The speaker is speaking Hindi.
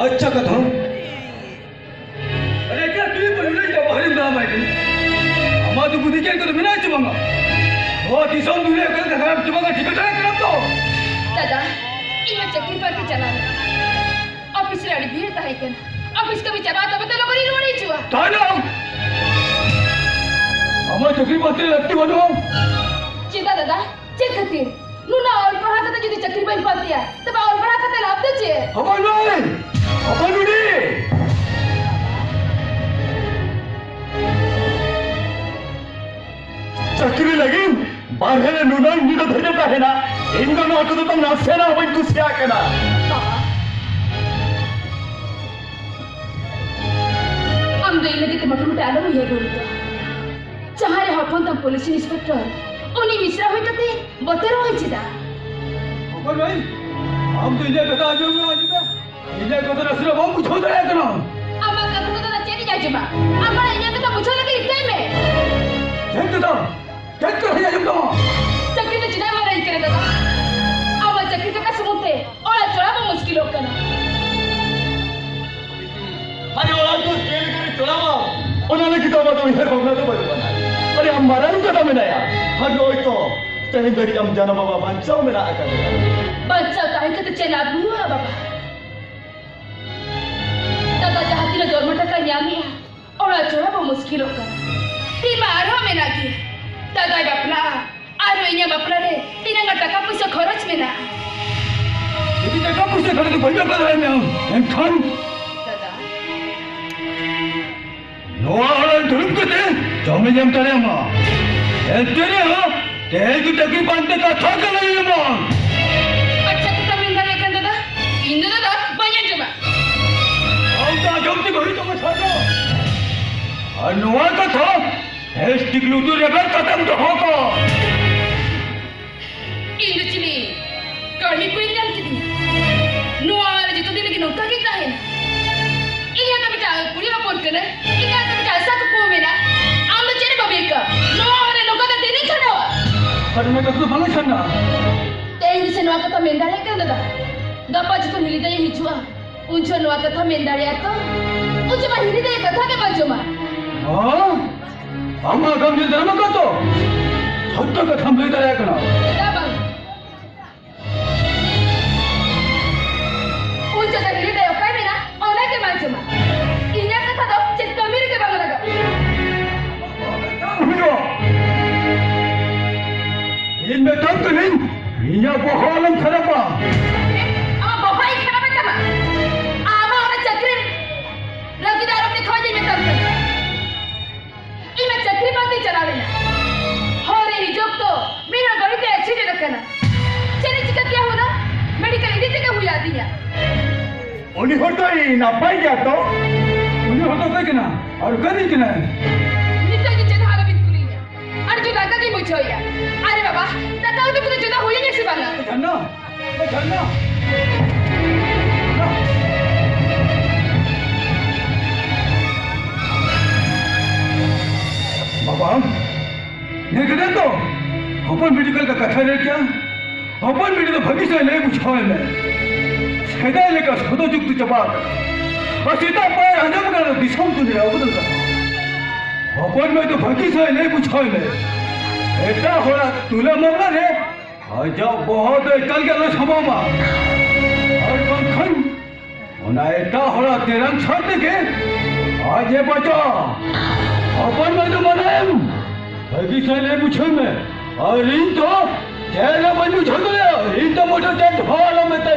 अच्छा कथा अरे क्या तुझे पहिले जवाहरी नाम आहे आम्हा तू बुद्धी काय करतो नाही चुबंगा हो दिसों दुनिया कर खराब चुबंगा ठीक है करब तो दादा इमे चक्री पर के चला ऑफिस रे अड़ी भीड़ है के ऑफिस का विचार आता बता लोग री रोड़ी जुआ तालो आम्हा चक्री पर के लगती बनो चिंता दादा चेक खातिर नुना और पढ़ा करते যদি चक्री पर पाती है तब और पढ़ा करते लाभ दे छे हम नहीं अपनुडी चक्री लगी बाहेर नुना निड धरत आहे ना इनका नाक तो नासे ना पण दुसऱ्या केला आमदो इनदी ते मटुमटे आलो हे बोलतो चाहे हपन तम पुलिस इंस्पेक्टर उनी मिश्रा होय तते बतेरो होय दा अपन भाई हम तो इजे कथा आजो में आजिबे इजे कथा रसरे बहु पूछो दे कनो आमा कथा तो चेनी जाजिबा आमा इजे कथा पूछो लगे इतै में झंड तो झंड कर जाजिब तो चक्री ने चिना मारे करे दादा आमा चक्री का समुते ओला चोरा मुश्किल हो कना अरे ओला तो जेल करे चोरावा उन्होंने किताबा तो इधर भगना तो बना अरे हम मारा नु कथा में नया हर रोज तो तेरे घरी हम जाना बाबा बचाओ मेरा आका बचाओ काहे के चला बुआ बाबा दादा चाहती ना जोरमटा का न्यामी ओला चोरा वो मुश्किल हो कर ती मारो में ना की दादा बापला आरो इया बापला रे तीन टका पैसा खर्च में ना यदि टका पैसा खर्च तो भैया कर रहे मैं खान दादा नोआला धुरुप के दे जमे जम तरे अम्मा ए तेरे हो तेल की टकी बांधते का था कर रही है मां अच्छा तो तब इंदा लेकर दादा इंदा दादा बयान जमा आउटा जमती घरी तो मैं छाड़ो और नोआ का था है स्टिकलू तो रेबल खत्म तो होगा इंदा चिली कहीं कोई नहीं कितनी नोआला जितो दिन की नौका कितना है इन्हें तो बेटा पूरी रिपोर्ट करना इन्हें तो बेटा ऐसा तो को मेरा आम तो चेरे बाबी का नोआला नौका तो देने छड़ा पर मैं कसो भले छन्ना तेज से नोआ का मेंदाले कर दादा गप्पा जितो हिली दे हिचुआ उंचो नोआ का मेंदाले तो उंचो मा हिली दे कथा के बाजू मा हां हम गम जे धर्म का तो सत्य का थम ले दया कना दादा बंग उंचो ता हिली दे ओका मेना ओना के बाजू मा इन्या कथा दो चित कमीर के बांग लगा इनमें तम तो नहीं इन्या बहालम खराबा आ बहाई खराब कमा आमा और चक्री रगदार अपने खोजे में तम इमे चक्री बाती चलावेला होरे हिजोक तो मेरा गाड़ी के एक्सीडेंट रखना चली चिका क्या होना मेडिकल इधर तक हुई आती है उन्हीं होता ही ना पाई गया तो उन्हीं होता है कि ना और कहीं कि ना नित्य की चेहरा हाल बिल्कुल ही है अरे जो दादा की मुझे होया अरे बाबा दादा तो पूरे जुदा हुई नहीं सिवाना जानना बाबा ये कहते तो अपन मेडिकल का कथा है क्या अपन मेडिकल भविष्य नहीं पूछा है मैं सीधा लेकर खुद युक्त जवाब और सीधा पर हजम कर तुझे अबदल का अपन में तो भगी से नहीं पूछा में एटा होला तुले मरना रे आजा बहुत कल गेलो छमामा और कंखन ओना एटा होला तेरंग छाट के आज ये बचा अपन में तो मनाएम भगी से नहीं पूछे में और इन तो तेरे बंधु छगले इन तो मोटो टेंट हॉल में ते